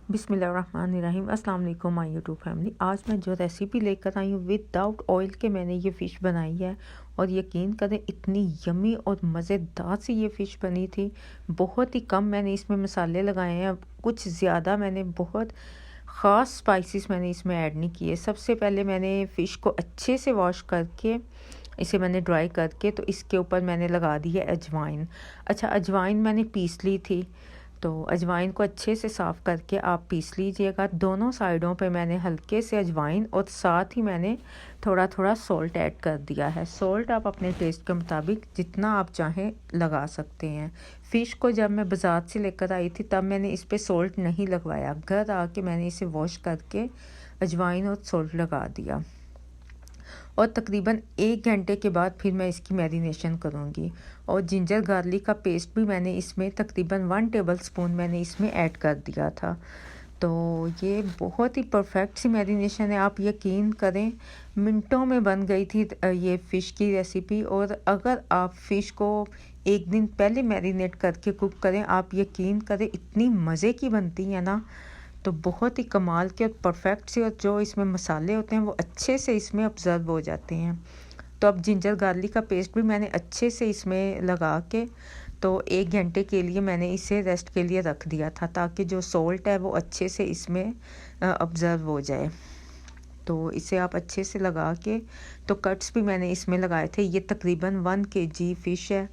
बिस्मिल्लाहिर्रहमानिर्रहीम। अस्सलाम वालेकुम माय यूट्यूब फैमिली। आज मैं जो रेसिपी लेकर आई हूँ विदाउट ऑयल के मैंने ये फ़िश बनाई है और यकीन करें इतनी यमी और मज़ेदार सी ये फ़िश बनी थी। बहुत ही कम मैंने इसमें मसाले लगाए हैं, कुछ ज़्यादा मैंने बहुत ख़ास स्पाइसेस मैंने इसमें ऐड नहीं किए। सबसे पहले मैंने फ़िश को अच्छे से वॉश करके इसे मैंने ड्राई करके तो इसके ऊपर मैंने लगा दी है अजवाइन। अच्छा, अजवाइन मैंने पीस ली थी, तो अजवाइन को अच्छे से साफ़ करके आप पीस लीजिएगा। दोनों साइडों पे मैंने हल्के से अजवाइन और साथ ही मैंने थोड़ा थोड़ा सॉल्ट ऐड कर दिया है। सॉल्ट आप अपने टेस्ट के मुताबिक जितना आप चाहें लगा सकते हैं। फ़िश को जब मैं बाज़ार से लेकर आई थी तब मैंने इस पर सॉल्ट नहीं लगवाया, घर आके मैंने इसे वॉश करके अजवाइन और सॉल्ट लगा दिया और तकरीबन 1 घंटे के बाद फिर मैं इसकी मैरिनेशन करूँगी। और जिंजर गार्लिक का पेस्ट भी मैंने इसमें तकरीबन 1 टेबलस्पून मैंने इसमें ऐड कर दिया था। तो ये बहुत ही परफेक्ट सी मैरिनेशन है, आप यकीन करें मिनटों में बन गई थी ये फ़िश की रेसिपी। और अगर आप फ़िश को 1 दिन पहले मैरिनेट करके कुक करें, आप यकीन करें इतनी मज़े की बनती है ना, तो बहुत ही कमाल के और परफेक्ट से, और जो इसमें मसाले होते हैं वो अच्छे से इसमें ऑब्ज़र्व हो जाते हैं। तो अब जिंजर गार्लिक का पेस्ट भी मैंने अच्छे से इसमें लगा के तो 1 घंटे के लिए मैंने इसे रेस्ट के लिए रख दिया था, ताकि जो सॉल्ट है वो अच्छे से इसमें ऑब्ज़र्व हो जाए। तो इसे आप अच्छे से लगा के तो कट्स भी मैंने इसमें लगाए थे। ये तकरीबन 1 केजी फ़िश है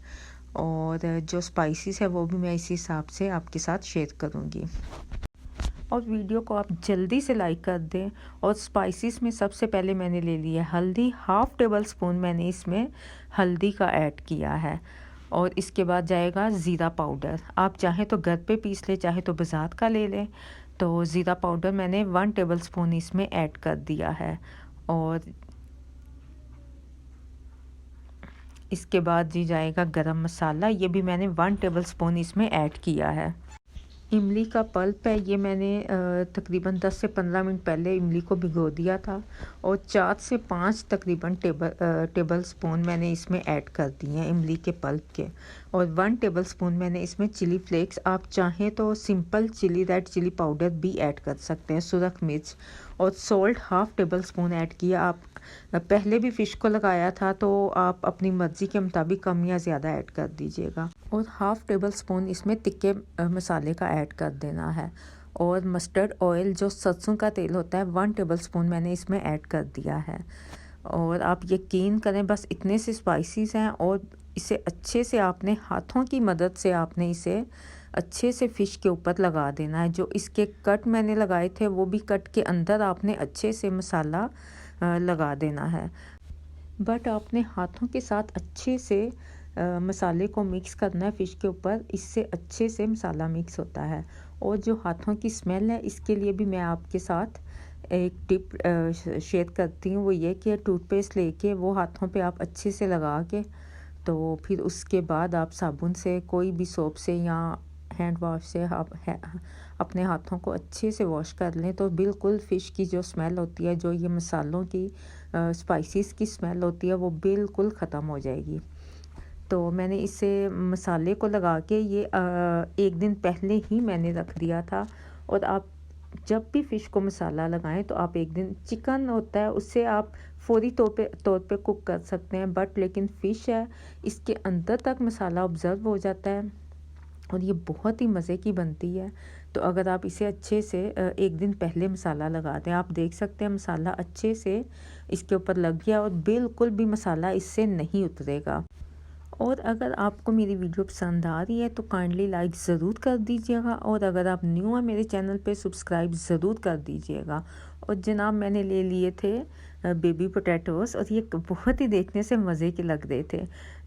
और जो स्पाइसेस है वो भी मैं इसी हिसाब से आपके साथ शेयर करूँगी। और वीडियो को आप जल्दी से लाइक कर दें। और स्पाइसेस में सबसे पहले मैंने ले लिया है हल्दी, 1/2 टेबल स्पून मैंने इसमें हल्दी का ऐड किया है। और इसके बाद जाएगा ज़ीरा पाउडर, आप चाहें तो घर पे पीस लें, चाहे तो बाज़ार का ले लें। तो ज़ीरा पाउडर मैंने 1 टेबल स्पून इसमें ऐड कर दिया है। और इसके बाद जी जाएगा गरम मसाला, ये भी मैंने 1 टेबल स्पून इसमें ऐड किया है। इमली का पल्प है, ये मैंने तकरीबन 10 से 15 मिनट पहले इमली को भिगो दिया था और 4 से 5 तकरीबन टेबल स्पून मैंने इसमें ऐड कर दिए हैं इमली के पल्प के। और 1 टेबल स्पून मैंने इसमें चिली फ्लेक्स, आप चाहें तो simple chilli red chilli powder भी ऐड कर सकते हैं, सुरख मिर्च। और सॉल्ट 1/2 टेबल स्पून ऐड किया। आप पहले भी फ़िश को लगाया था तो आप अपनी मर्ज़ी के मुताबिक कम या ज़्यादा ऐड कर दीजिएगा। और 1/2 टेबल स्पून इसमें तिक्के मसाले का ऐड कर देना है। और मस्टर्ड ऑयल जो सरसों का तेल होता है 1 टेबल स्पून मैंने इसमें ऐड कर दिया है। और आप यकीन करें बस इतने से स्पाइसेस हैं और इसे अच्छे से आपने हाथों की मदद से आपने इसे अच्छे से फ़िश के ऊपर लगा देना है। जो इसके कट मैंने लगाए थे वो भी कट के अंदर आपने अच्छे से मसाला लगा देना है। बट आपने हाथों के साथ अच्छे से मसाले को मिक्स करना है फ़िश के ऊपर, इससे अच्छे से मसाला मिक्स होता है। और जो हाथों की स्मेल है इसके लिए भी मैं आपके साथ एक टिप शेयर करती हूँ, वो ये कि टूथपेस्ट लेके वो हाथों पे आप अच्छे से लगा के तो फिर उसके बाद आप साबुन से, कोई भी सोप से या हैंड वॉश से आप अपने हाथों को अच्छे से वॉश कर लें, तो बिल्कुल फ़िश की जो स्मेल होती है, जो ये मसालों की स्पाइसेस की स्मेल होती है, वो बिल्कुल ख़त्म हो जाएगी। तो मैंने इसे मसाले को लगा के ये 1 दिन पहले ही मैंने रख दिया था। और आप जब भी फ़िश को मसाला लगाएं तो आप 1 दिन, चिकन होता है उससे आप फौरी तौर पे कुक कर सकते हैं, बट लेकिन फ़िश है इसके अंदर तक मसाला ऑब्ज़र्व हो जाता है और ये बहुत ही मज़े की बनती है। तो अगर आप इसे अच्छे से 1 दिन पहले मसाला लगा दें, आप देख सकते हैं मसाला अच्छे से इसके ऊपर लग गया और बिल्कुल भी मसाला इससे नहीं उतरेगा। और अगर आपको मेरी वीडियो पसंद आ रही है तो काइंडली लाइक ज़रूर कर दीजिएगा। और अगर आप न्यू हैं मेरे चैनल पे, सब्सक्राइब ज़रूर कर दीजिएगा। और जनाब मैंने ले लिए थे बेबी पोटैटोज़ और ये बहुत ही देखने से मज़े के लग रहे थे,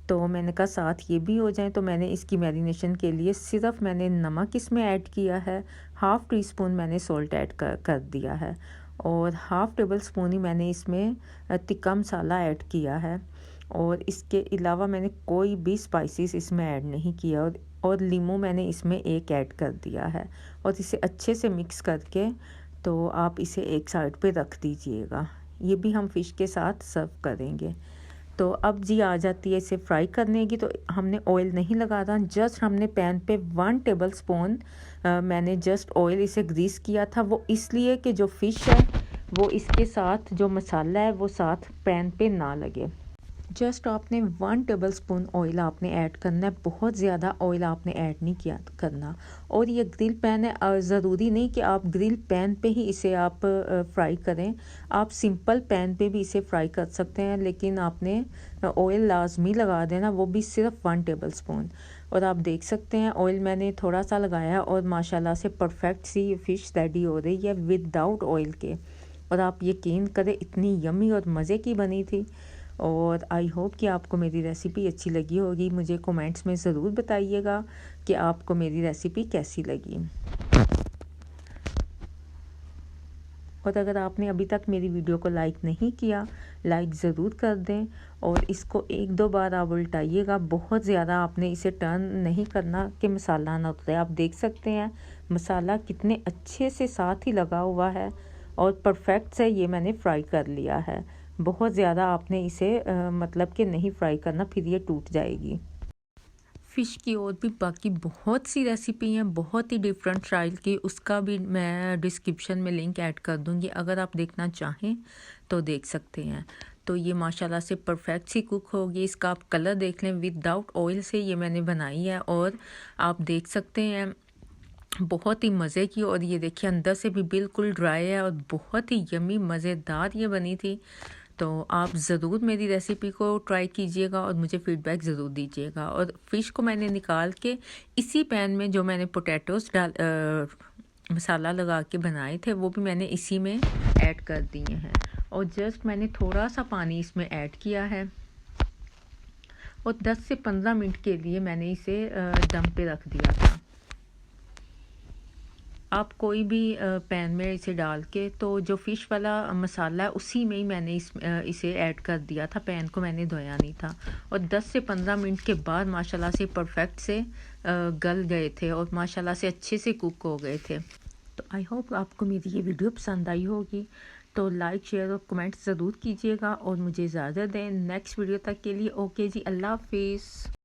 तो मैंने कहा साथ ये भी हो जाए। तो मैंने इसकी मैरिनेशन के लिए सिर्फ मैंने नमक इसमें ऐड किया है, 1/2 टीस्पून मैंने सॉल्ट ऐड कर दिया है और 1/2 टेबल स्पून ही मैंने इसमें तिक्का मसाला ऐड किया है। और इसके अलावा मैंने कोई भी स्पाइसेस इसमें ऐड नहीं किया। और लीमू मैंने इसमें 1 ऐड कर दिया है। और इसे अच्छे से मिक्स करके तो आप इसे एक साइड पे रख दीजिएगा। ये भी हम फ़िश के साथ सर्व करेंगे। तो अब जी आ जाती है इसे फ्राई करने की। तो हमने ऑयल नहीं लगाना, जस्ट हमने पैन पे 1 टेबल स्पून मैंने जस्ट ऑयल इसे ग्रीस किया था। वो इसलिए कि जो फ़िश है वो इसके साथ जो मसाला है वो साथ पैन पे ना लगे। जस्ट आपने 1 टेबल स्पून ऑयल आपने ऐड करना है, बहुत ज़्यादा ऑयल आपने ऐड नहीं किया करना। और ये ग्रिल पैन है, ज़रूरी नहीं कि आप ग्रिल पैन पे ही इसे आप फ्राई करें, आप सिंपल पैन पे भी इसे फ्राई कर सकते हैं, लेकिन आपने ऑयल लाजमी लगा देना, वो भी सिर्फ 1 टेबल स्पून। और आप देख सकते हैं ऑयल मैंने थोड़ा सा लगाया और माशाल्लाह से परफेक्ट सी फ़िश रेडी हो रही है विदाउट ऑयल के। और आप यकीन करें इतनी यम्मी और मज़े की बनी थी। और आई होप कि आपको मेरी रेसिपी अच्छी लगी होगी। मुझे कमेंट्स में ज़रूर बताइएगा कि आपको मेरी रेसिपी कैसी लगी। और अगर आपने अभी तक मेरी वीडियो को लाइक नहीं किया, लाइक ज़रूर कर दें और इसको 1-2 बार आप उल्टाइएगा। बहुत ज़्यादा आपने इसे टर्न नहीं करना कि मसाला ना उतरे। आप देख सकते हैं मसाला कितने अच्छे से साथ ही लगा हुआ है और परफेक्ट से ये मैंने फ्राई कर लिया है। बहुत ज़्यादा आपने इसे मतलब कि नहीं फ्राई करना, फिर ये टूट जाएगी। फ़िश की और भी बाकी बहुत सी रेसिपी हैं, बहुत ही डिफरेंट स्टाइल की, उसका भी मैं डिस्क्रिप्शन में लिंक ऐड कर दूंगी, अगर आप देखना चाहें तो देख सकते हैं। तो ये माशाल्लाह से परफेक्ट सी कुक होगी। इसका आप कलर देख लें, विदाउट ऑयल से ये मैंने बनाई है और आप देख सकते हैं बहुत ही मज़े की। और ये देखिए अंदर से भी बिल्कुल ड्राई है और बहुत ही यमी मज़ेदार ये बनी थी। तो आप ज़रूर मेरी रेसिपी को ट्राई कीजिएगा और मुझे फ़ीडबैक ज़रूर दीजिएगा। और फ़िश को मैंने निकाल के इसी पैन में जो मैंने पोटैटोस मसाला लगा के बनाए थे वो भी मैंने इसी में ऐड कर दिए हैं। और जस्ट मैंने थोड़ा सा पानी इसमें ऐड किया है और 10 से 15 मिनट के लिए मैंने इसे दम पे रख दिया था। आप कोई भी पैन में इसे डाल के, तो जो फ़िश वाला मसाला है उसी में ही मैंने इसे ऐड कर दिया था, पैन को मैंने धोया नहीं था। और 10 से 15 मिनट के बाद माशाल्लाह से परफेक्ट से गल गए थे और माशाल्लाह से अच्छे से कुक हो गए थे। तो आई होप आपको मेरी ये वीडियो पसंद आई होगी। तो लाइक शेयर और कमेंट ज़रूर कीजिएगा और मुझे इजाज़त दें नेक्स्ट वीडियो तक के लिए। ओके जी, अल्लाह हाफिज़।